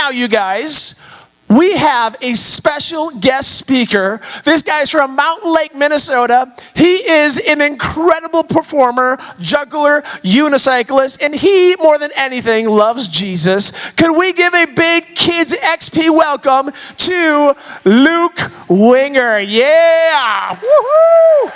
now, you guys, we have a special guest speaker. This guy's from Mountain Lake, Minnesota. He is an incredible performer, juggler, unicyclist, and he, more than anything, loves Jesus. Could we give a big Kids XP welcome to Luke Winger? Yeah! Woohoo!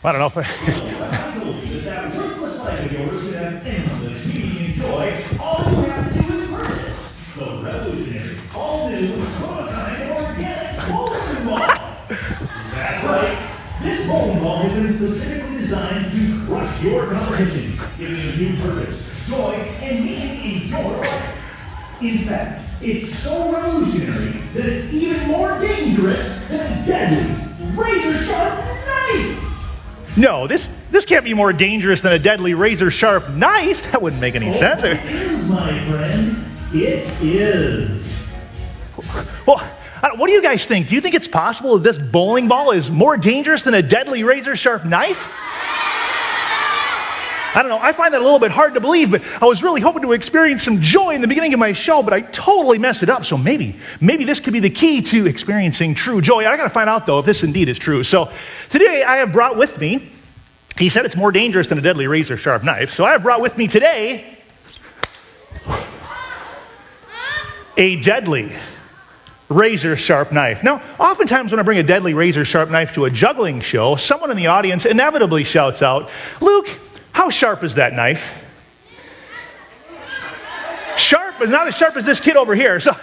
I don't know if I told you that worthless life of yours could have endless meaning and joy. All you have to do is purchase the revolutionary, all-new, one-of-a-kind, organic bowling ball. That's right. This bowling ball has been specifically designed to crush your competition, giving you new purpose, joy, and meaning in your life. In fact, it's so revolutionary that it's even more dangerous than a deadly, razor-sharp knife. No, this can't be more dangerous than a deadly razor-sharp knife. That wouldn't make any sense. It is, my friend. It is. Well, what do you guys think? Do you think it's possible that this bowling ball is more dangerous than a deadly razor-sharp knife? I don't know. I find that a little bit hard to believe, but I was really hoping to experience some joy in the beginning of my show, but I totally messed it up. So maybe this could be the key to experiencing true joy. I got to find out, though, if this indeed is true. So today I have brought with me, he said it's more dangerous than a deadly razor-sharp knife. So I have brought with me today a deadly razor-sharp knife. Now, oftentimes when I bring a deadly razor-sharp knife to a juggling show, someone in the audience inevitably shouts out, "Luke, how sharp is that knife?" Sharp, but not as sharp as this kid over here. So,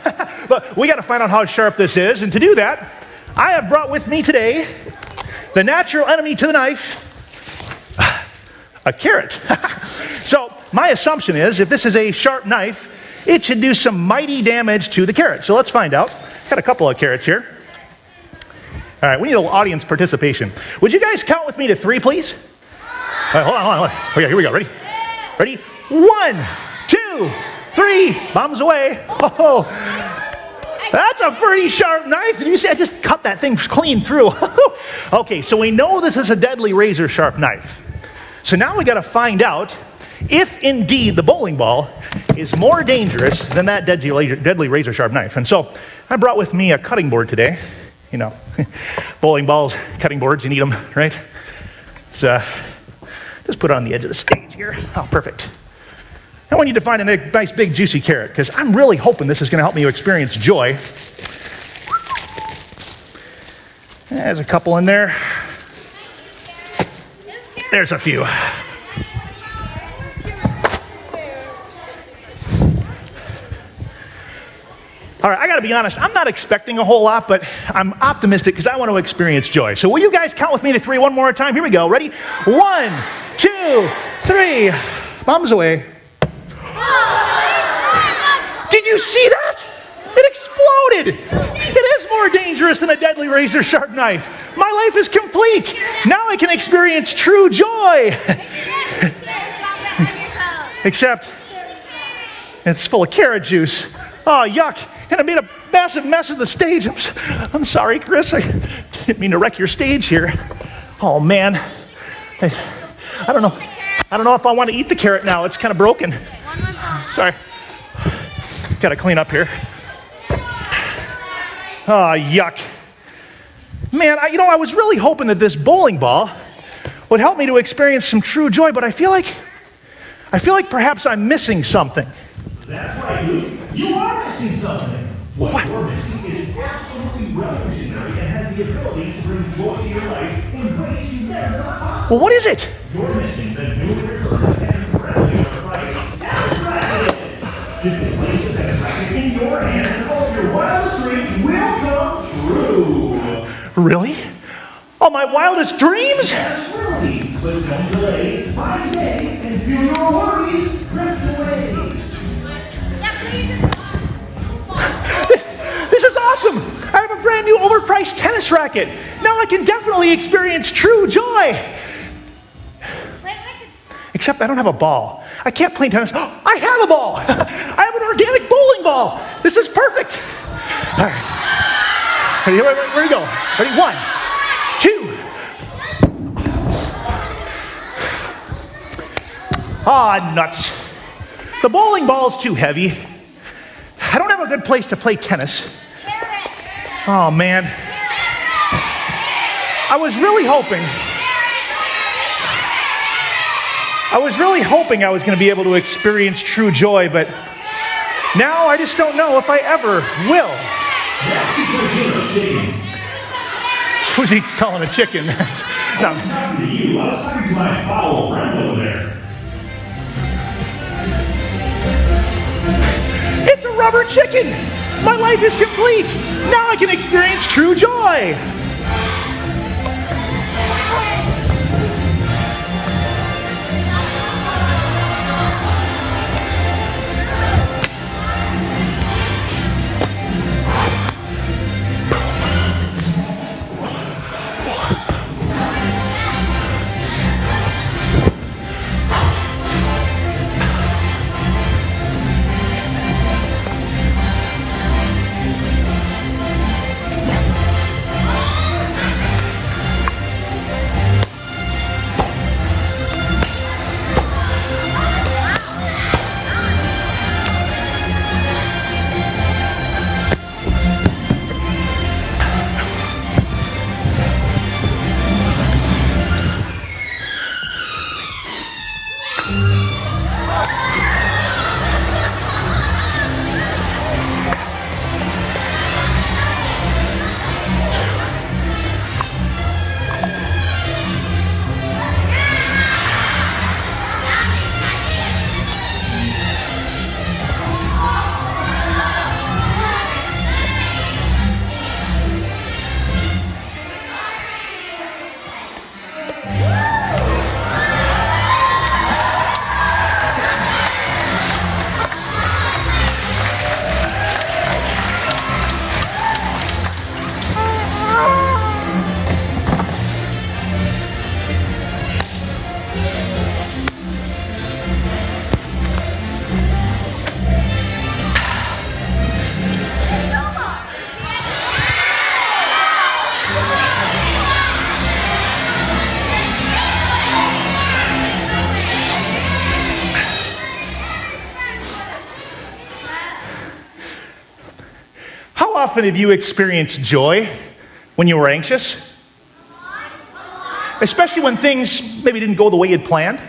but we got to find out how sharp this is. And to do that, I have brought with me today the natural enemy to the knife, a carrot. So my assumption is if this is a sharp knife, it should do some mighty damage to the carrot. So let's find out. Got a couple of carrots here. All right, we need a little audience participation. Would you guys count with me to 3, please? All right, hold on. Okay, here we go. Ready? 1, 2, 3. Bombs away. Oh, that's a pretty sharp knife. Did you see? I just cut that thing clean through. Okay, so we know this is a deadly razor-sharp knife. So now we got to find out if indeed the bowling ball is more dangerous than that deadly razor-sharp knife. And so I brought with me a cutting board today. You know, bowling balls, cutting boards, you need them, right? It's just put it on the edge of the stage here. Oh, perfect. I want you to find a nice big juicy carrot because I'm really hoping this is going to help me experience joy. There's a couple in there. There's a few. All right, I got to be honest, I'm not expecting a whole lot, but I'm optimistic because I want to experience joy. So will you guys count with me to 3 one more time? Here we go. Ready? 1, 2, 3. Bombs away. Did you see that? It exploded. It is more dangerous than a deadly razor-sharp knife. My life is complete. Now I can experience true joy. Except it's full of carrot juice. Oh, yuck. And I made a massive mess of the stage. I'm sorry, Chris. I didn't mean to wreck your stage here. Oh, man. I don't know if I want to eat the carrot now. It's kind of broken. Sorry. Got to clean up here. Oh, yuck. Man, I was really hoping that this bowling ball would help me to experience some true joy, but I feel like perhaps I'm missing something. That's right, Luke. You are missing something. What you're missing is absolutely revolutionary and has the ability to bring joy to your life in ways you never thought possible. Well, what is it? You're missing the new recurrent and incredibly overpriced abstract. Simply place the abstract in your hand and all of your wildest dreams will come true. Really? All my wildest dreams? Yes, really. But don't delay. Buy today and feel your worries drift away. This is awesome. I have a brand new overpriced tennis racket. Now I can definitely experience true joy. Except I don't have a ball. I can't play tennis. I have a ball. I have an organic bowling ball. This is perfect. All right. Ready? Where do you go? Ready? 1, 2. Ah, nuts. The bowling ball's too heavy. I don't have a good place to play tennis. Oh, man. I was really hoping I was going to be able to experience true joy, but now I just don't know if I ever will. Who's he calling a chicken? I was talking to you. I was talking to my foul friend over there. It's a rubber chicken. My life is complete. Now I can experience true joy. How often have you experienced joy when you were anxious? Especially when things maybe didn't go the way you'd planned.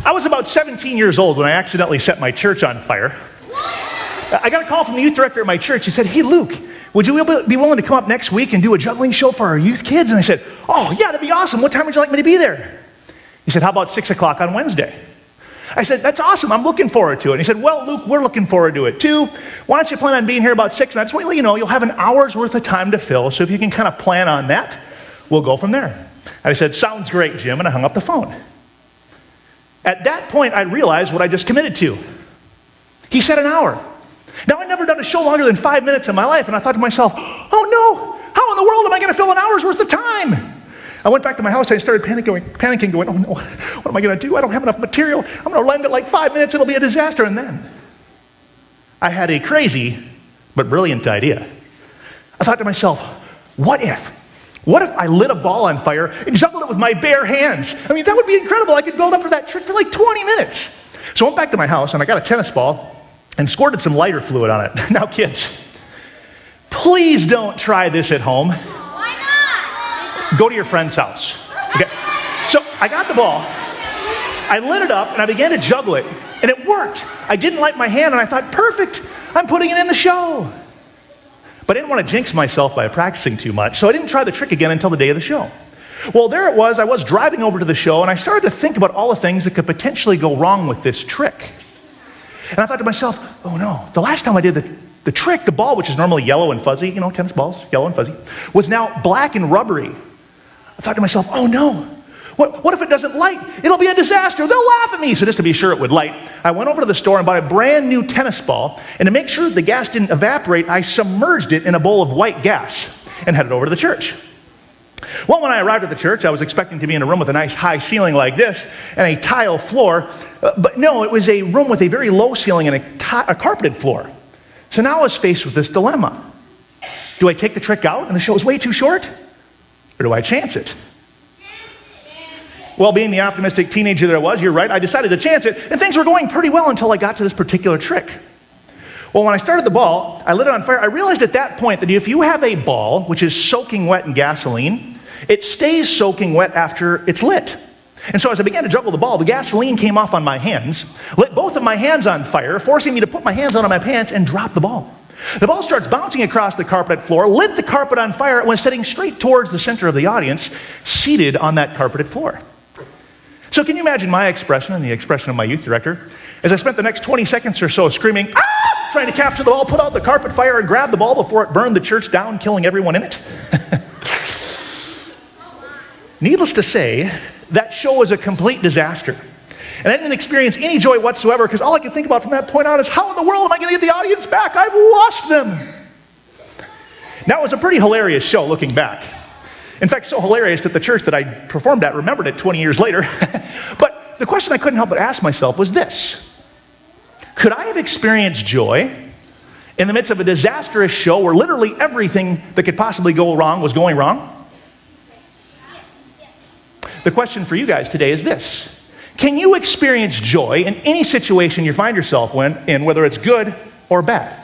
I was about 17 years old when I accidentally set my church on fire. I got a call from the youth director at my church. He said, "Hey, Luke, would you be willing to come up next week and do a juggling show for our youth kids?" And I said, "Oh, yeah, that'd be awesome. What time would you like me to be there?" He said, "How about 6 o'clock on Wednesday?" I said, "That's awesome. I'm looking forward to it." And he said, "Well, Luke, we're looking forward to it too. Why don't you plan on being here about 6? And I just want to let you know, you'll have an hour's worth of time to fill. So if you can kind of plan on that, we'll go from there." And I said, "Sounds great, Jim." And I hung up the phone. At that point, I realized what I just committed to. He said an hour. Now, I'd never done a show longer than 5 minutes in my life. And I thought to myself, oh no, how in the world am I going to fill an hour's worth of time? I went back to my house and I started panicking, going, oh no, what am I going to do? I don't have enough material. I'm going to lend it like 5 minutes. It'll be a disaster. And then I had a crazy but brilliant idea. I thought to myself, what if I lit a ball on fire and juggled it with my bare hands? I mean, that would be incredible. I could build up for that trick for like 20 minutes. So I went back to my house and I got a tennis ball and squirted some lighter fluid on it. Now, kids, please don't try this at home. Go to your friend's house. Okay. So I got the ball, I lit it up, and I began to juggle it, and it worked. I didn't light my hand, and I thought, perfect, I'm putting it in the show. But I didn't want to jinx myself by practicing too much, so I didn't try the trick again until the day of the show. Well, there it was. I was driving over to the show, and I started to think about all the things that could potentially go wrong with this trick. And I thought to myself, oh no, the last time I did The trick, the ball, which is normally yellow and fuzzy, tennis balls, yellow and fuzzy, was now black and rubbery. I thought to myself, oh no, what if it doesn't light? It'll be a disaster. They'll laugh at me. So just to be sure it would light, I went over to the store and bought a brand new tennis ball. And to make sure the gas didn't evaporate, I submerged it in a bowl of white gas and headed over to the church. Well, when I arrived at the church, I was expecting to be in a room with a nice high ceiling like this and a tile floor. But no, it was a room with a very low ceiling and a carpeted floor. So now I was faced with this dilemma. Do I take the trick out and the show is way too short? Or do I chance it? Well, being the optimistic teenager that I was, you're right, I decided to chance it, and things were going pretty well until I got to this particular trick. Well, when I started the ball, I lit it on fire. I realized at that point that if you have a ball which is soaking wet in gasoline, it stays soaking wet after it's lit. And so as I began to juggle the ball, the gasoline came off on my hands, lit both of my hands on fire, forcing me to put my hands onto my pants and drop the ball. The ball starts bouncing across the carpeted floor, lit the carpet on fire, and was heading straight towards the center of the audience, seated on that carpeted floor. So can you imagine my expression and the expression of my youth director as I spent the next 20 seconds or so screaming, "Ah!" trying to capture the ball, put out the carpet fire, and grab the ball before it burned the church down, killing everyone in it? Needless to say, that show was a complete disaster. And I didn't experience any joy whatsoever because all I could think about from that point on is how in the world am I going to get the audience back? I've lost them. Now, it was a pretty hilarious show looking back. In fact, so hilarious that the church that I performed at remembered it 20 years later. But the question I couldn't help but ask myself was this: could I have experienced joy in the midst of a disastrous show where literally everything that could possibly go wrong was going wrong? The question for you guys today is this: can you experience joy in any situation you find yourself in, whether it's good or bad?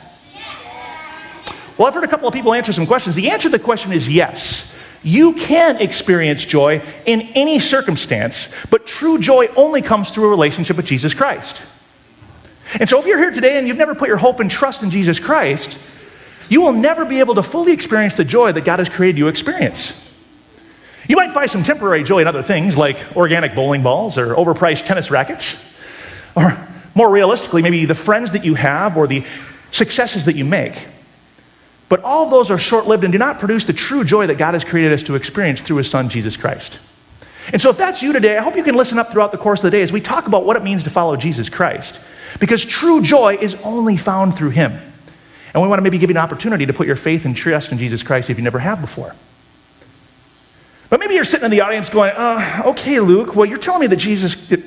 Well, I've heard a couple of people answer some questions. The answer to the question is yes. You can experience joy in any circumstance, but true joy only comes through a relationship with Jesus Christ. And so if you're here today and you've never put your hope and trust in Jesus Christ, you will never be able to fully experience the joy that God has created you to experience. You might find some temporary joy in other things like organic bowling balls or overpriced tennis rackets, or more realistically, maybe the friends that you have or the successes that you make. But all of those are short-lived and do not produce the true joy that God has created us to experience through His Son, Jesus Christ. And so if that's you today, I hope you can listen up throughout the course of the day as we talk about what it means to follow Jesus Christ. Because true joy is only found through Him. And we want to maybe give you an opportunity to put your faith and trust in Jesus Christ if you never have before. But maybe you're sitting in the audience going, okay, Luke, well, you're telling me that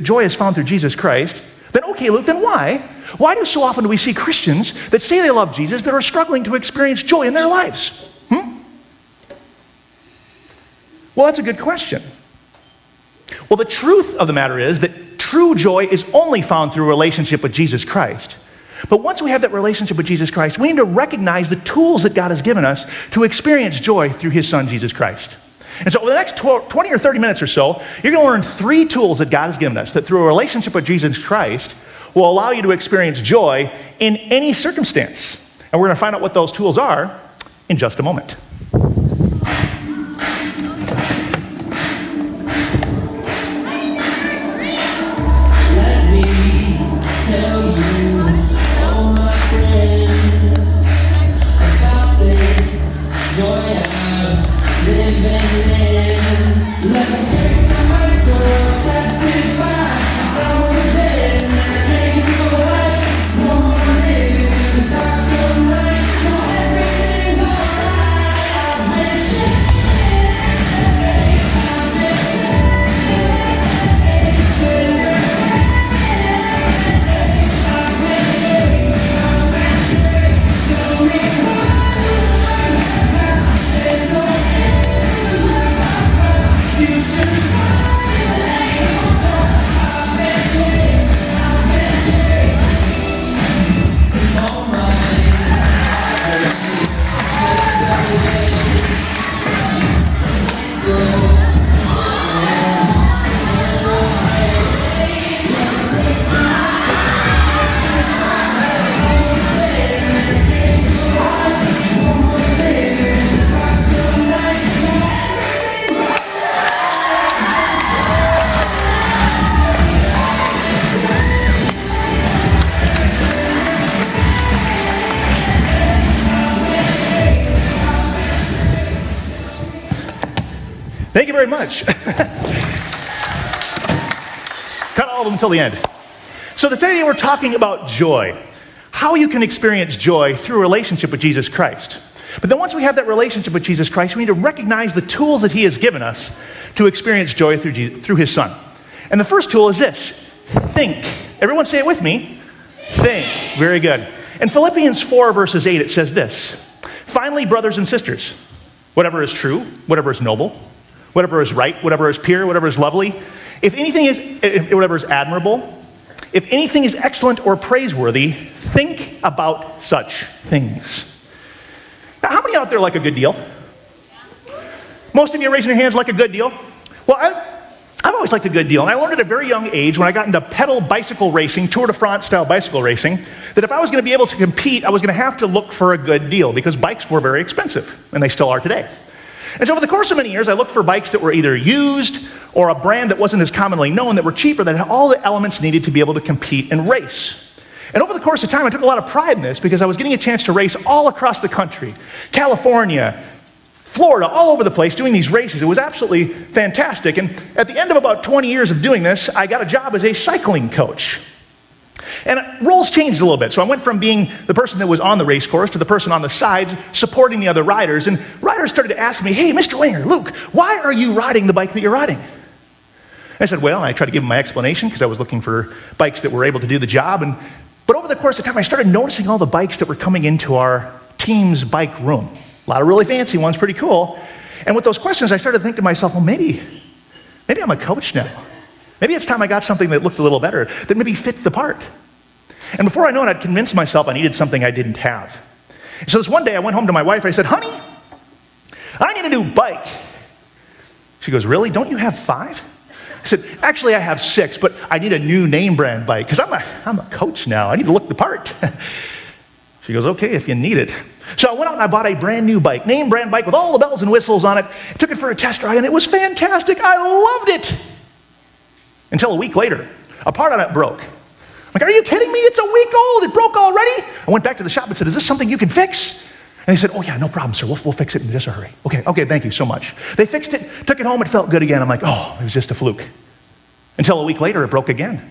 joy is found through Jesus Christ. Then okay, Luke, then why? Why do so often do we see Christians that say they love Jesus that are struggling to experience joy in their lives? Well, that's a good question. Well, the truth of the matter is that true joy is only found through a relationship with Jesus Christ. But once we have that relationship with Jesus Christ, we need to recognize the tools that God has given us to experience joy through His Son, Jesus Christ. And so over the next 20 or 30 minutes or so, you're going to learn 3 tools that God has given us that through a relationship with Jesus Christ will allow you to experience joy in any circumstance. And we're going to find out what those tools are in just a moment. Let me tell you, oh my friend, about this joy I'm living in. Let me take the mic, girl, testify. I was there and I came to life. No more living in the dark of night. No, everything's alright. I've been changed. I've been saved. It's been I've been changed. I've been changed. Tell me what now. It's okay to live my life. Thank you very much. Cut all of them until the end. So today we're talking about joy. How you can experience joy through a relationship with Jesus Christ. But then once we have that relationship with Jesus Christ, we need to recognize the tools that he has given us to experience joy through his son. And the first tool is this: think. Everyone say it with me. Think. Very good. In Philippians 4 verses 8, it says this: finally, brothers and sisters, whatever is true, whatever is noble, whatever is right, whatever is pure, whatever is lovely, whatever is admirable, if anything is excellent or praiseworthy, think about such things. Now, how many out there like a good deal? Most of you raising your hands like a good deal. Well, I've always liked a good deal, and I learned at a very young age when I got into pedal bicycle racing, Tour de France style bicycle racing, that if I was going to be able to compete, I was going to have to look for a good deal because bikes were very expensive, and they still are today. And so over the course of many years, I looked for bikes that were either used or a brand that wasn't as commonly known, that were cheaper, that had all the elements needed to be able to compete and race. And over the course of time, I took a lot of pride in this because I was getting a chance to race all across the country, California, Florida, all over the place, doing these races. It was absolutely fantastic. And at the end of about 20 years of doing this, I got a job as a cycling coach. And roles changed a little bit. So I went from being the person that was on the race course to the person on the sides supporting the other riders. And riders started to ask me, hey, Mr. Winger, Luke, why are you riding the bike that you're riding? I said, well, and I tried to give them my explanation because I was looking for bikes that were able to do the job. But over the course of time, I started noticing all the bikes that were coming into our team's bike room. A lot of really fancy ones, pretty cool. And with those questions, I started to think to myself, well, maybe I'm a coach now. Maybe it's time I got something that looked a little better, that maybe fit the part. And before I know it, I'd convinced myself I needed something I didn't have. And so this one day, I went home to my wife, I said, honey, I need a new bike. She goes, really? Don't you have 5? I said, actually, I have 6, but I need a new name brand bike because I'm a coach now. I need to look the part. She goes, okay, if you need it. So I went out and I bought a brand new bike, name brand bike with all the bells and whistles on it. I took it for a test drive and it was fantastic. I loved it. Until a week later, a part on it broke. I'm like, are you kidding me? It's a week old. It broke already? I went back to the shop and said, is this something you can fix? And they said, oh yeah, no problem, sir. We'll fix it in just a hurry. Okay, thank you so much. They fixed it, took it home, it felt good again. I'm like, oh, it was just a fluke. Until a week later, it broke again.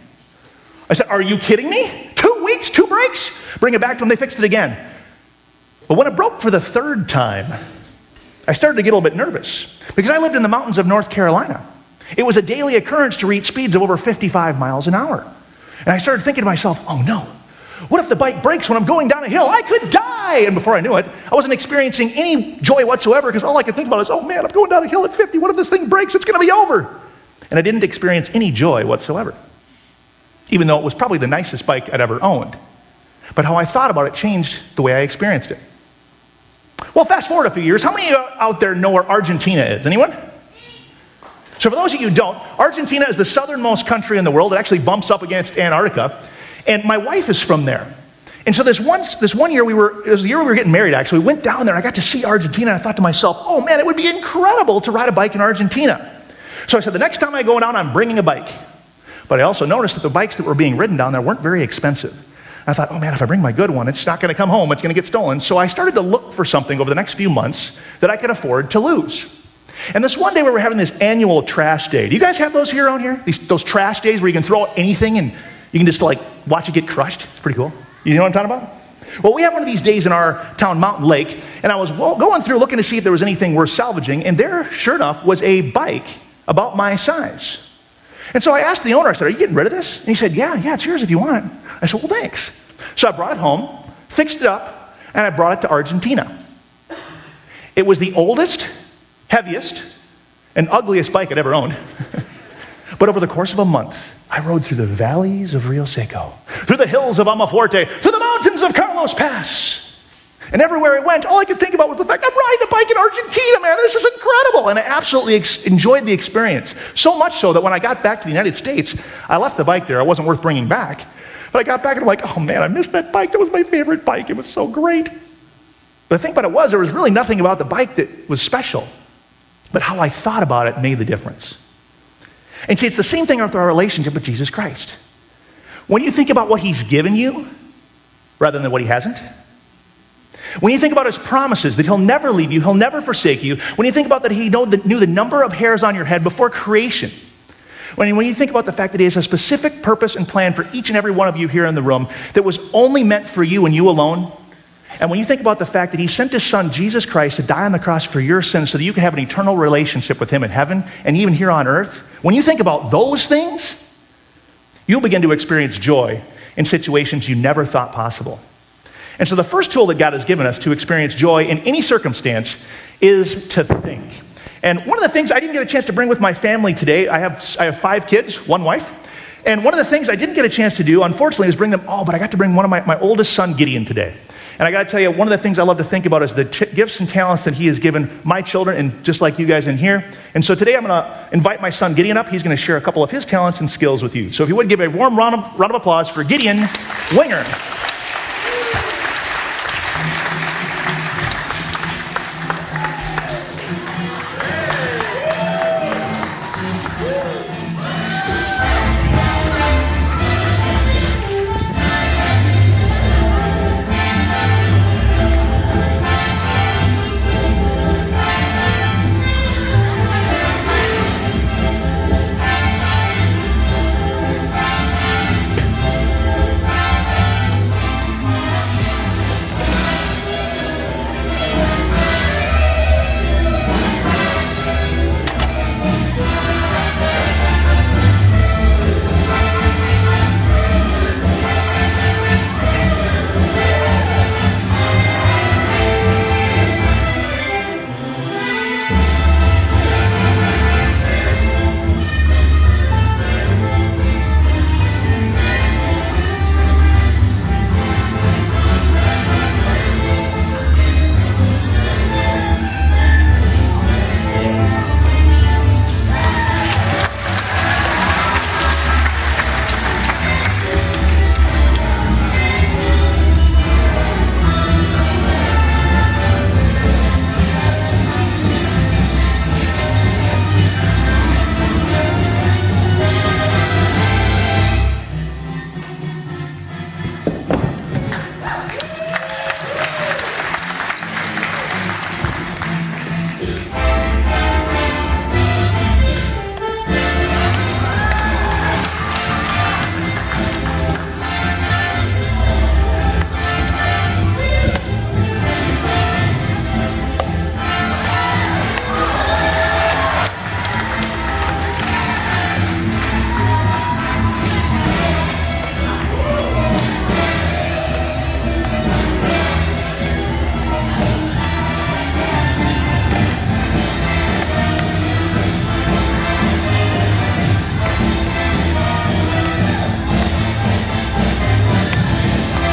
I said, are you kidding me? 2 weeks, 2 breaks? Bring it back to them, they fixed it again. But when it broke for the 3rd time, I started to get a little bit nervous because I lived in the mountains of North Carolina. It was a daily occurrence to reach speeds of over 55 miles an hour. And I started thinking to myself, oh no, what if the bike breaks when I'm going down a hill? I could die. And before I knew it, I wasn't experiencing any joy whatsoever because all I could think about is, oh man, I'm going down a hill at 50. What if this thing breaks? It's going to be over. And I didn't experience any joy whatsoever, even though it was probably the nicest bike I'd ever owned. But how I thought about it changed the way I experienced it. Well, fast forward a few years. How many of you out there know where Argentina is? Anyone? So for those of you who don't, Argentina is the southernmost country in the world. It actually bumps up against Antarctica. And my wife is from there. And so this one year, it was the year we were getting married actually, we went down there. I got to see Argentina and I thought to myself, oh man, it would be incredible to ride a bike in Argentina. So I said, the next time I go down, I'm bringing a bike. But I also noticed that the bikes that were being ridden down there weren't very expensive. I thought, oh man, if I bring my good one, it's not gonna come home, it's gonna get stolen. So I started to look for something over the next few months that I could afford to lose. And this one day we were having this annual trash day. Do you guys have those here around here? Those trash days where you can throw out anything and you can just like watch it get crushed? It's pretty cool. You know what I'm talking about? Well, we have one of these days in our town, Mountain Lake, and I was going through looking to see if there was anything worth salvaging, and there, sure enough, was a bike about my size. And so I asked the owner, I said, are you getting rid of this? And he said, yeah, it's yours if you want it. I said, well, thanks. So I brought it home, fixed it up, and I brought it to Argentina. It was the oldest, heaviest, and ugliest bike I'd ever owned. But over the course of a month, I rode through the valleys of Rio Seco, through the hills of Amaforte, through the mountains of Carlos Pass. And everywhere I went, all I could think about was the fact, I'm riding a bike in Argentina, man, this is incredible. And I absolutely enjoyed the experience. So much so that when I got back to the United States, I left the bike there. It wasn't worth bringing back. But I got back and I'm like, oh man, I missed that bike. That was my favorite bike. It was so great. But the thing about it was, there was really nothing about the bike that was special. But how I thought about it made the difference. And see, it's the same thing with our relationship with Jesus Christ. When you think about what he's given you, rather than what he hasn't, When you think about his promises that he'll never leave you, he'll never forsake you. When you think about that he knew the number of hairs on your head before creation. When you think about the fact that he has a specific purpose and plan for each and every one of you here in the room that was only meant for you and you alone. And when you think about the fact that he sent his son, Jesus Christ, to die on the cross for your sins so that you can have an eternal relationship with him in heaven and even here on earth. When you think about those things, you'll begin to experience joy in situations you never thought possible. And so the first tool that God has given us to experience joy in any circumstance is to think. And one of the things I didn't get a chance to bring with my family today, I have 5 kids, 1 wife. And one of the things I didn't get a chance to do, unfortunately, is bring them all, but I got to bring one of my oldest son, Gideon, today. And I got to tell you, one of the things I love to think about is the gifts and talents that he has given my children, and just like you guys in here. And so today I'm going to invite my son Gideon up. He's going to share a couple of his talents and skills with you. So if you would give a warm round of applause for Gideon Winger.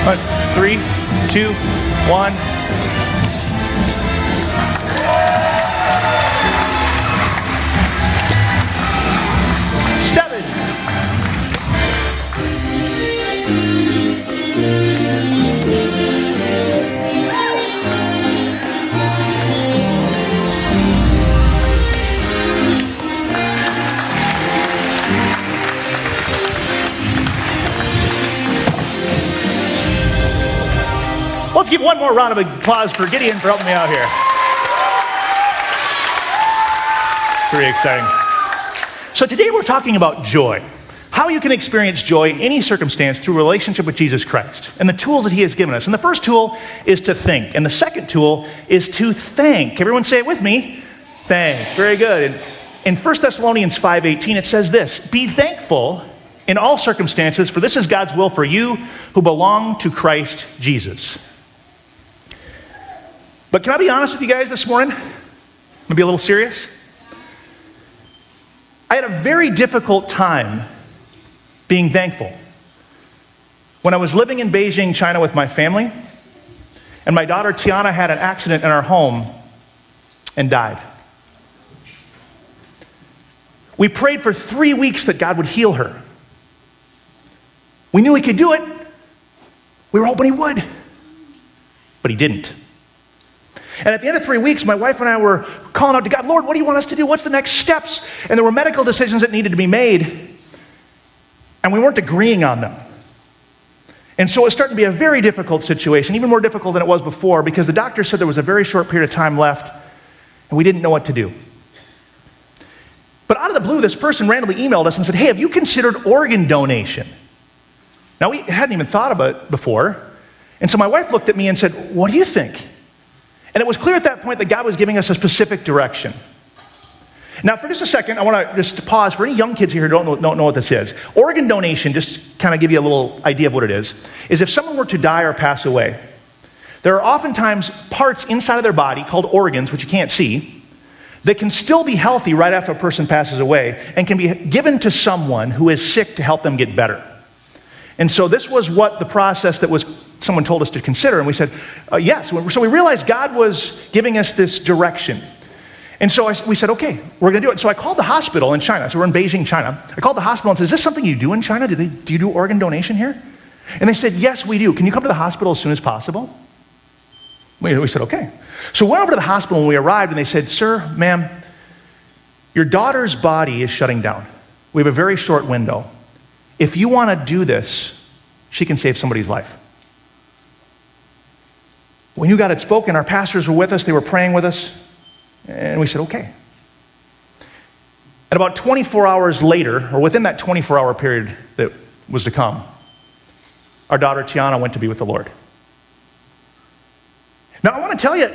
One, 3, 2, 1. Let's give one more round of applause for Gideon for helping me out here. Very exciting. So today we're talking about joy. How you can experience joy in any circumstance through a relationship with Jesus Christ and the tools that he has given us. And the first tool is to think. And the second tool is to thank. Everyone say it with me. Thank. Very good. In 1 Thessalonians 5:18 it says this, "Be thankful in all circumstances, for this is God's will for you who belong to Christ Jesus." But can I be honest with you guys this morning? I'm going to be a little serious. I had a very difficult time being thankful. When I was living in Beijing, China with my family, and my daughter Tiana had an accident in our home and died. We prayed for 3 weeks that God would heal her. We knew he could do it. We were hoping he would, but he didn't. And at the end of 3 weeks, my wife and I were calling out to God, "Lord, what do you want us to do? What's the next steps?" And there were medical decisions that needed to be made, and we weren't agreeing on them. And so it was starting to be a very difficult situation, even more difficult than it was before, because the doctor said there was a very short period of time left, and we didn't know what to do. But out of the blue, this person randomly emailed us and said, hey, have you considered organ donation? Now, we hadn't even thought about it before. And so my wife looked at me and said, what do you think? And it was clear at that point that God was giving us a specific direction. Now, for just a second, I want to just pause for any young kids here who don't know what this is. Organ donation, just kind of give you a little idea of what it is if someone were to die or pass away, there are oftentimes parts inside of their body called organs, which you can't see, that can still be healthy right after a person passes away and can be given to someone who is sick to help them get better. And so this was what the process that someone told us to consider, and we said, yes. So we realized God was giving us this direction. And so we said, okay, we're going to do it. So I called the hospital in China. So we're in Beijing, China. I called the hospital and said, is this something you do in China? Do you do organ donation here? And they said, yes, we do. Can you come to the hospital as soon as possible? We said, okay. So we went over to the hospital when we arrived, and they said, sir, ma'am, your daughter's body is shutting down. We have a very short window. If you want to do this, she can save somebody's life. We knew God had spoken. Our pastors were with us. They were praying with us. And we said, okay. And about 24 hours later, or within that 24-hour period that was to come, our daughter Tiana went to be with the Lord. Now, I want to tell you,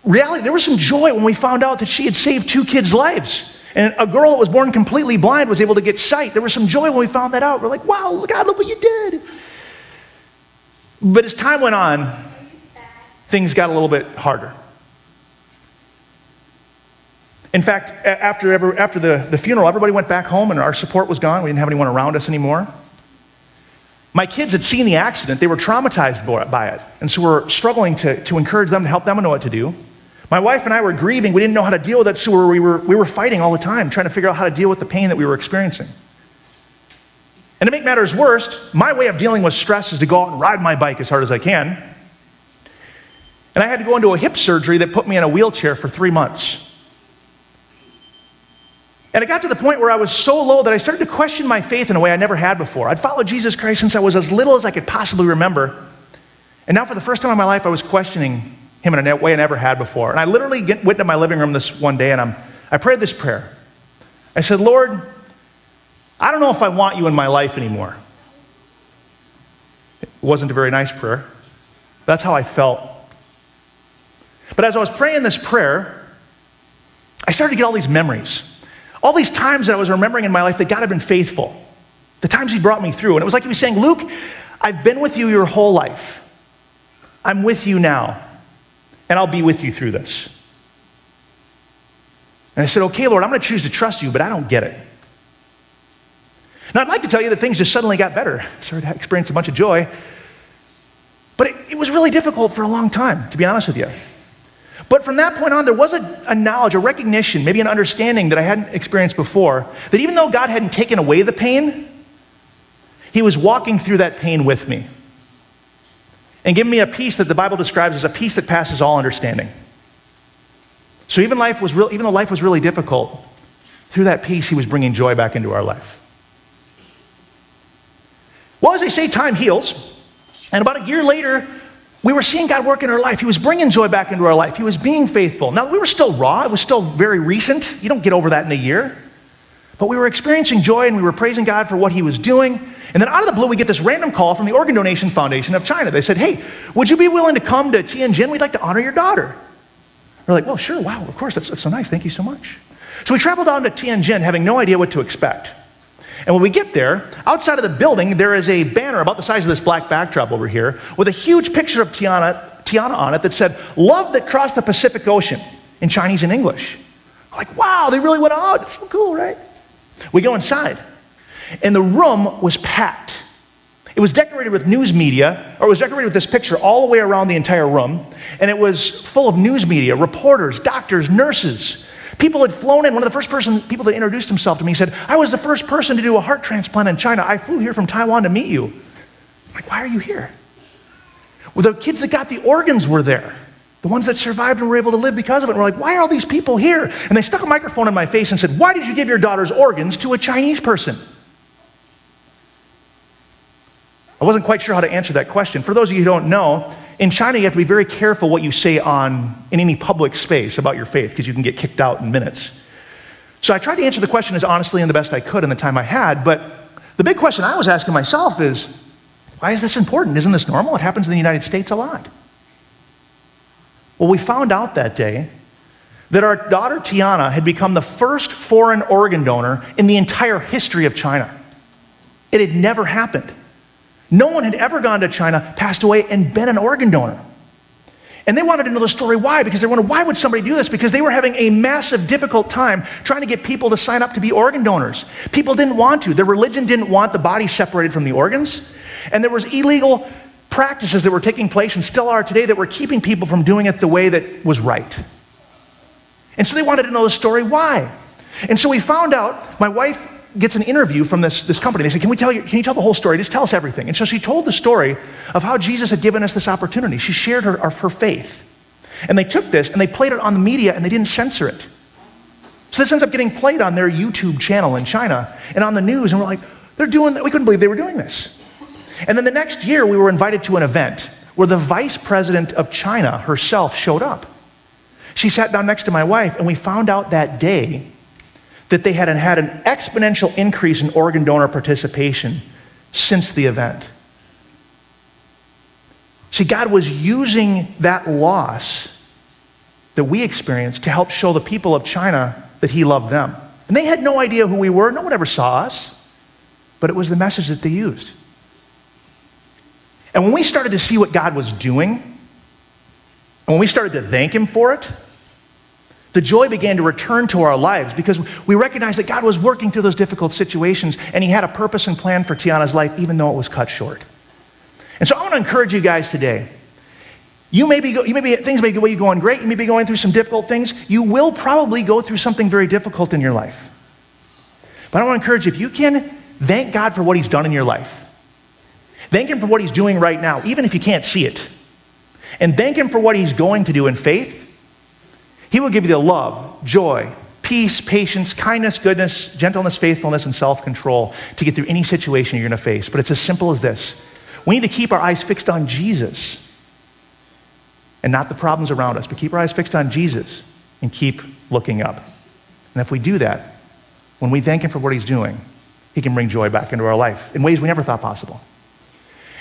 reality, there was some joy when we found out that she had saved 2 kids' lives. And a girl that was born completely blind was able to get sight. There was some joy when we found that out. We're like, wow, God, look what you did. But as time went on, things got a little bit harder. In fact, after the funeral, everybody went back home and our support was gone. We didn't have anyone around us anymore. My kids had seen the accident. They were traumatized by it. And so we're struggling to encourage them, to help them know what to do. My wife and I were grieving. We didn't know how to deal with it, so we were fighting all the time, trying to figure out how to deal with the pain that we were experiencing. And to make matters worse, my way of dealing with stress is to go out and ride my bike as hard as I can. And I had to go into a hip surgery that put me in a wheelchair for 3 months. And it got to the point where I was so low that I started to question my faith in a way I never had before. I'd followed Jesus Christ since I was as little as I could possibly remember. And now for the first time in my life, I was questioning him in a way I never had before. And I literally went into my living room this one day and I prayed this prayer. I said, Lord, I don't know if I want you in my life anymore. It wasn't a very nice prayer. That's how I felt. But as I was praying this prayer, I started to get all these memories. All these times that I was remembering in my life that God had been faithful. The times he brought me through. And it was like he was saying, Luke, I've been with you your whole life. I'm with you now. And I'll be with you through this. And I said, okay, Lord, I'm going to choose to trust you, but I don't get it. Now, I'd like to tell you that things just suddenly got better. I started to experience a bunch of joy. But it was really difficult for a long time, to be honest with you. But from that point on, there was a knowledge, a recognition, maybe an understanding that I hadn't experienced before, that even though God hadn't taken away the pain, he was walking through that pain with me and giving me a peace that the Bible describes as a peace that passes all understanding. So even though life was really difficult, through that peace, he was bringing joy back into our life. Well, as they say, time heals. And about a year later, we were seeing God work in our life. He was bringing joy back into our life. He was being faithful. Now, we were still raw. It was still very recent. You don't get over that in a year. But we were experiencing joy, and we were praising God for what he was doing. And then out of the blue, we get this random call from the Organ Donation Foundation of China. They said, hey, would you be willing to come to Tianjin? We'd like to honor your daughter. We're like, well, sure, wow, of course, that's so nice. Thank you so much. So we traveled down to Tianjin having no idea what to expect. And when we get there, outside of the building, there is a banner about the size of this black backdrop over here with a huge picture of Tiana on it that said, love that crossed the Pacific Ocean, in Chinese and English. We're like, wow, they really went out. It's so cool, right? We go inside, and the room was packed. It was decorated with news media, or it was decorated with this picture all the way around the entire room, and it was full of news media, reporters, doctors, nurses. People had flown in. One of the first people that introduced himself to me said, I was the first person to do a heart transplant in China. I flew here from Taiwan to meet you. I'm like, why are you here? Well, the kids that got the organs were there. The ones that survived and were able to live because of it. And we're like, why are all these people here? And they stuck a microphone in my face and said, why did you give your daughter's organs to a Chinese person? I wasn't quite sure how to answer that question. For those of you who don't know, in China, you have to be very careful what you say in any public space about your faith, because you can get kicked out in minutes. So I tried to answer the question as honestly and the best I could in the time I had, but the big question I was asking myself is, why is this important? Isn't this normal? It happens in the United States a lot. Well, we found out that day that our daughter Tiana had become the first foreign organ donor in the entire history of China. It had never happened. No one had ever gone to China, passed away, and been an organ donor. And they wanted to know the story why, because they wondered, why would somebody do this? Because they were having a massive, difficult time trying to get people to sign up to be organ donors. People didn't want to. Their religion didn't want the body separated from the organs. And there was illegal practices that were taking place, and still are today, that were keeping people from doing it the way that was right. And so they wanted to know the story why. And so we found out, my wife gets an interview from this company. They said, can you tell the whole story? Just tell us everything. And so she told the story of how Jesus had given us this opportunity. She shared her faith. And they took this and they played it on the media and they didn't censor it. So this ends up getting played on their YouTube channel in China and on the news. And we're like, we couldn't believe they were doing this. And then the next year we were invited to an event where the vice president of China herself showed up. She sat down next to my wife and we found out that day that they had an exponential increase in organ donor participation since the event. See, God was using that loss that we experienced to help show the people of China that he loved them. And they had no idea who we were. No one ever saw us. But it was the message that they used. And when we started to see what God was doing, and when we started to thank him for it, the joy began to return to our lives, because we recognized that God was working through those difficult situations and he had a purpose and plan for Tiana's life, even though it was cut short. And so I want to encourage you guys today. Things may be going great. You may be going through some difficult things. You will probably go through something very difficult in your life. But I want to encourage you, if you can thank God for what he's done in your life. Thank him for what he's doing right now, even if you can't see it. And thank him for what he's going to do in faith. He will give you the love, joy, peace, patience, kindness, goodness, gentleness, faithfulness, and self-control to get through any situation you're going to face. But it's as simple as this. We need to keep our eyes fixed on Jesus and not the problems around us, but keep our eyes fixed on Jesus and keep looking up. And if we do that, when we thank him for what he's doing, he can bring joy back into our life in ways we never thought possible.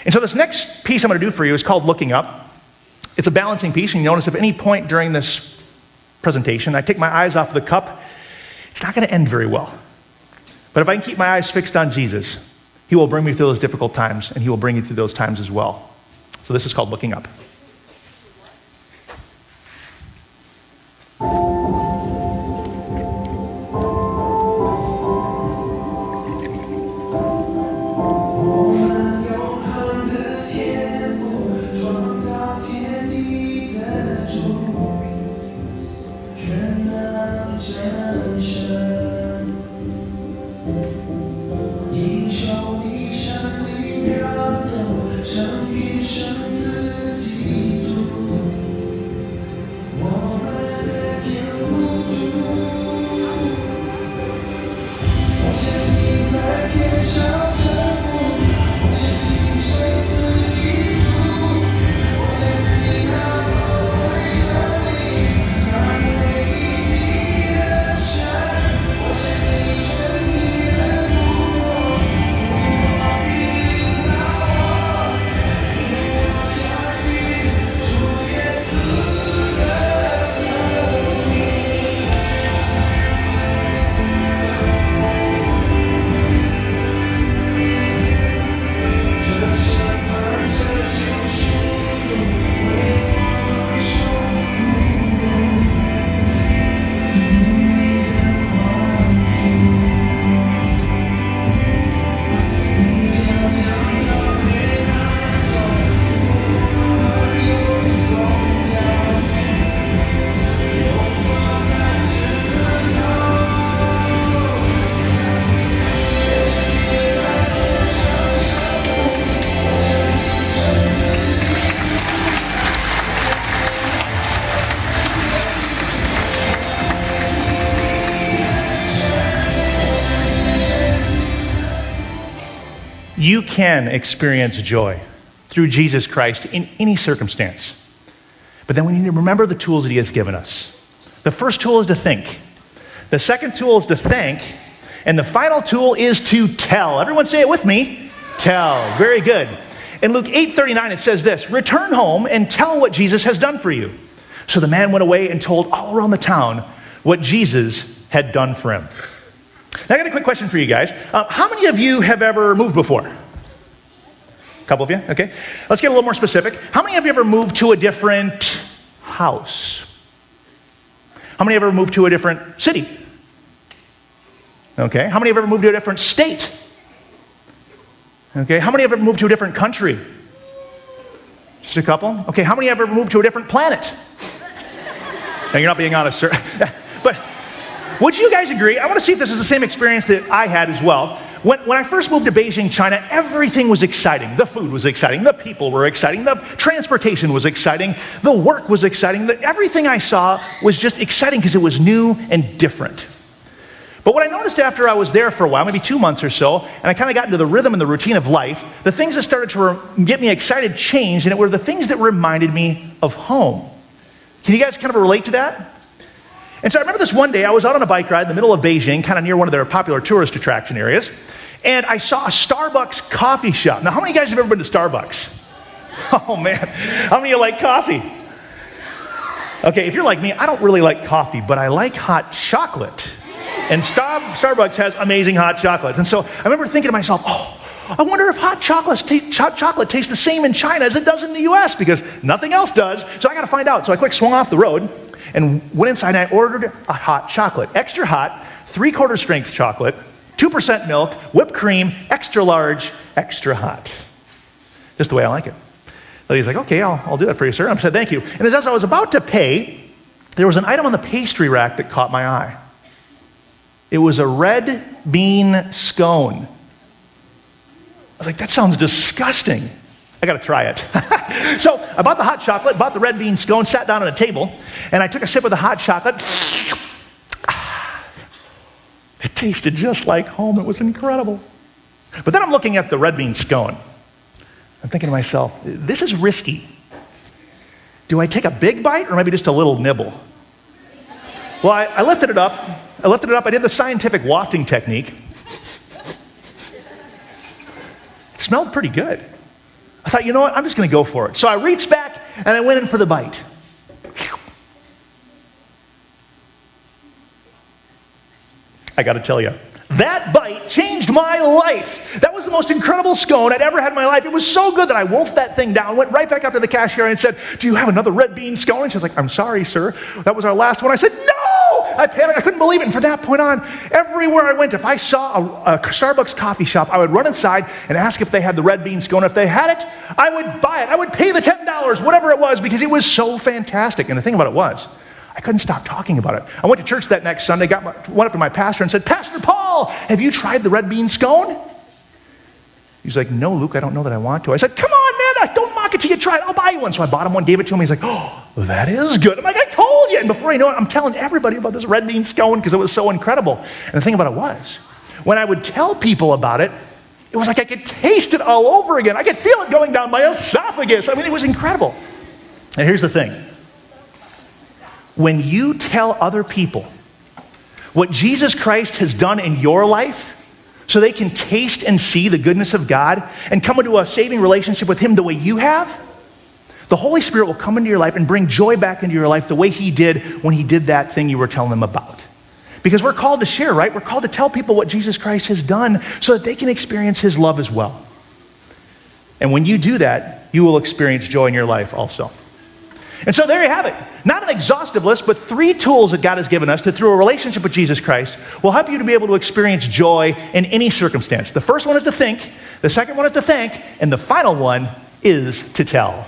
And so this next piece I'm going to do for you is called Looking Up. It's a balancing piece, and you notice if at any point during this presentation I take my eyes off the cup, it's not going to end very well. But if I can keep my eyes fixed on Jesus, he will bring me through those difficult times, and he will bring you through those times as well. So this is called Looking Up. You can experience joy through Jesus Christ in any circumstance. But then we need to remember the tools that he has given us. The first tool is to think. The second tool is to thank. And the final tool is to tell. Everyone say it with me. Tell. Very good. In Luke 8:39, it says this, return home and tell what Jesus has done for you. So the man went away and told all around the town what Jesus had done for him. Now I got a quick question for you guys. How many of you have ever moved before? A couple of you? Okay. Let's get a little more specific. How many of you ever moved to a different house? How many have ever moved to a different city? Okay. How many have ever moved to a different state? Okay. How many have ever moved to a different country? Just a couple? Okay. How many have ever moved to a different planet? Now you're not being honest, sir. But would you guys agree? I want to see if this is the same experience that I had as well. When I first moved to Beijing, China, everything was exciting. The food was exciting. The people were exciting. The transportation was exciting. The work was exciting. Everything I saw was just exciting because it was new and different. But what I noticed after I was there for a while, maybe 2 months or so, and I kind of got into the rhythm and the routine of life, the things that started to get me excited changed, and it were the things that reminded me of home. Can you guys kind of relate to that? And so I remember this one day, I was out on a bike ride in the middle of Beijing, kind of near one of their popular tourist attraction areas, and I saw a Starbucks coffee shop. Now, how many of you guys have ever been to Starbucks? Oh man, how many of you like coffee? Okay, if you're like me, I don't really like coffee, but I like hot chocolate. And Starbucks has amazing hot chocolates. And so I remember thinking to myself, I wonder if hot chocolate tastes the same in China as it does in the US, because nothing else does. So I got to find out. So I quick swung off the road and went inside and I ordered a hot chocolate. Extra hot, 3/4 strength chocolate, 2% milk, whipped cream, extra large, extra hot. Just the way I like it. The lady's like, okay, I'll do that for you, sir. I said, thank you. And as I was about to pay, there was an item on the pastry rack that caught my eye. It was a red bean scone. I was like, that sounds disgusting. I got to try it. So I bought the hot chocolate, bought the red bean scone, sat down at a table, and I took a sip of the hot chocolate. It tasted just like home. It was incredible. But then I'm looking at the red bean scone. I'm thinking to myself, this is risky. Do I take a big bite or maybe just a little nibble? Well, I lifted it up. I did the scientific wafting technique. It smelled pretty good. I thought, you know what? I'm just going to go for it. So I reached back and I went in for the bite. I got to tell you, that bite changed my life. That was the most incredible scone I'd ever had in my life. It was so good that I wolfed that thing down, went right back up to the cashier and said, do you have another red bean scone? And she was like, I'm sorry, sir. That was our last one. I said, no! I panicked. I couldn't believe it. And from that point on, everywhere I went, if I saw a Starbucks coffee shop, I would run inside and ask if they had the red bean scone. If they had it, I would buy it. I would pay the $10, whatever it was, because it was so fantastic. And the thing about it was, I couldn't stop talking about it. I went to church that next Sunday, went up to my pastor and said, Pastor Paul, have you tried the red bean scone? He's like, no, Luke, I don't know that I want to. I said, come on, man, don't mock it till you try it. I'll buy you one. So I bought him one, gave it to him. He's like, oh, that is good. I'm like, I told you. And before I know it, I'm telling everybody about this red bean scone because it was so incredible. And the thing about it was, when I would tell people about it, it was like I could taste it all over again. I could feel it going down my esophagus. I mean, it was incredible. And here's the thing. When you tell other people what Jesus Christ has done in your life, so they can taste and see the goodness of God and come into a saving relationship with Him the way you have, the Holy Spirit will come into your life and bring joy back into your life the way He did when He did that thing you were telling them about. Because we're called to share, right? We're called to tell people what Jesus Christ has done so that they can experience His love as well. And when you do that, you will experience joy in your life also. And so there you have it. Not an exhaustive list, but 3 tools that God has given us that through a relationship with Jesus Christ will help you to be able to experience joy in any circumstance. The first one is to think, the second one is to thank, and the final one is to tell.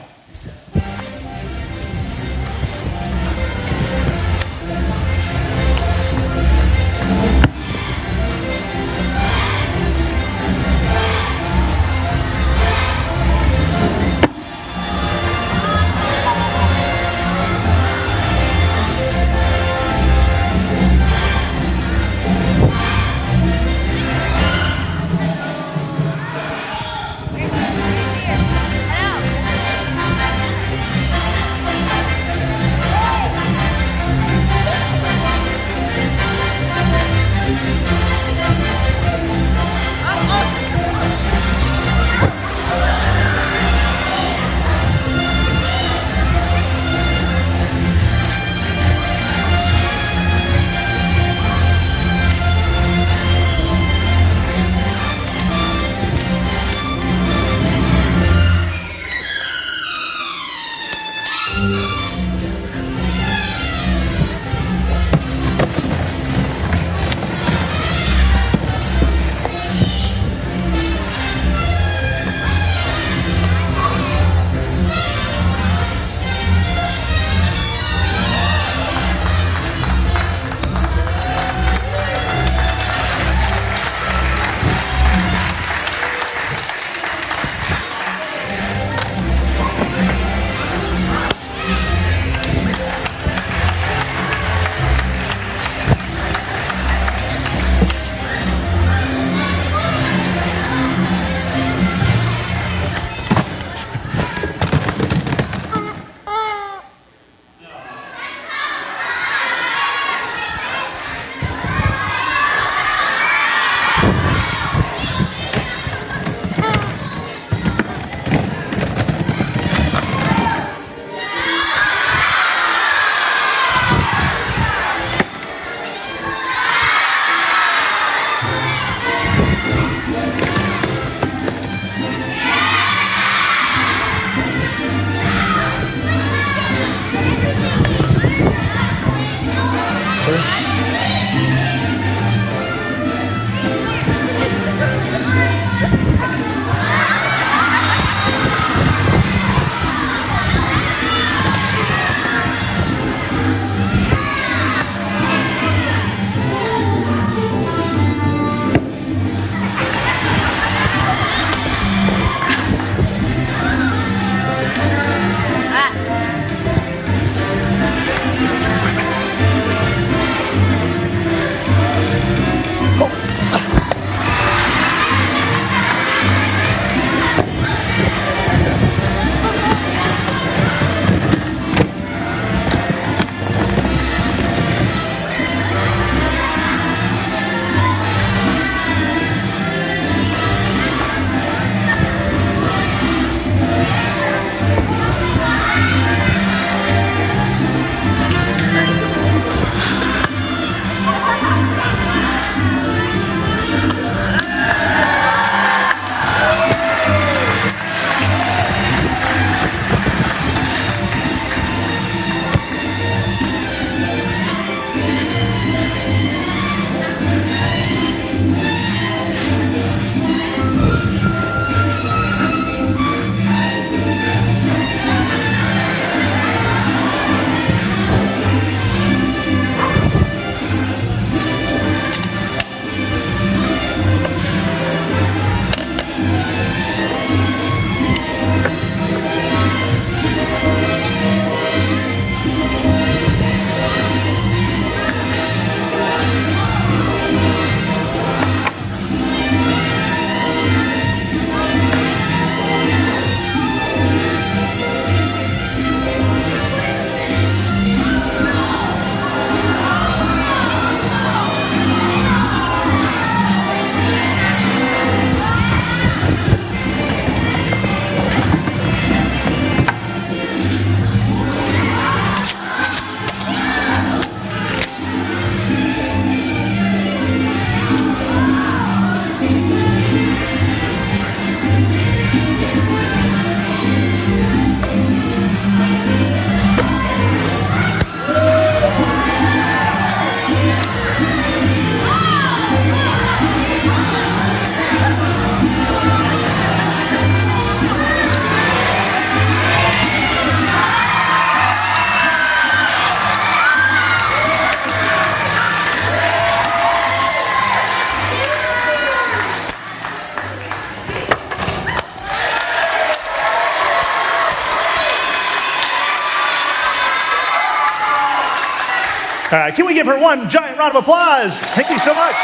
right, can we give her one giant round of applause? Thank you so much.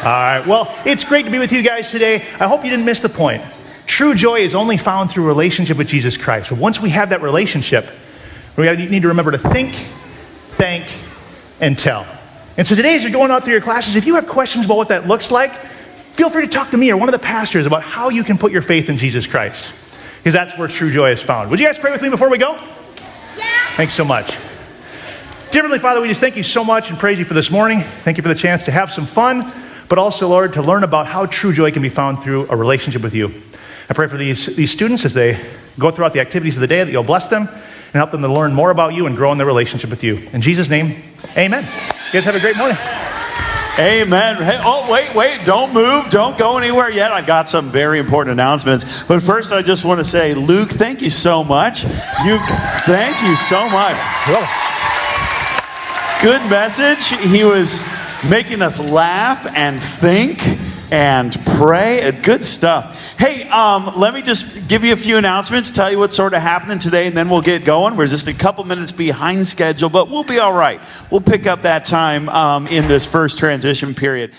All right, well, it's great to be with you guys today. I hope you didn't miss the point. True joy is only found through a relationship with Jesus Christ. But once we have that relationship, we need to remember to think, thank, and tell. And so today, as you're going out through your classes, if you have questions about what that looks like, feel free to talk to me or one of the pastors about how you can put your faith in Jesus Christ. Because that's where true joy is found. Would you guys pray with me before we go? Yeah. Thanks so much. Dear Heavenly Father, we just thank you so much and praise you for this morning. Thank you for the chance to have some fun, but also, Lord, to learn about how true joy can be found through a relationship with you. I pray for these students as they go throughout the activities of the day that you'll bless them and help them to learn more about you and grow in their relationship with you. In Jesus' name, amen. You guys have a great morning. Amen. Hey, oh, wait, don't move. Don't go anywhere yet. I've got some very important announcements. But first, I just want to say, Luke, thank you so much. Thank you so much. Good message. He was making us laugh and think and pray. Good stuff. Hey, let me just give you a few announcements, tell you what's sort of happening today, and then we'll get going. We're just a couple minutes behind schedule, but we'll be all right. We'll pick up that time in this first transition period.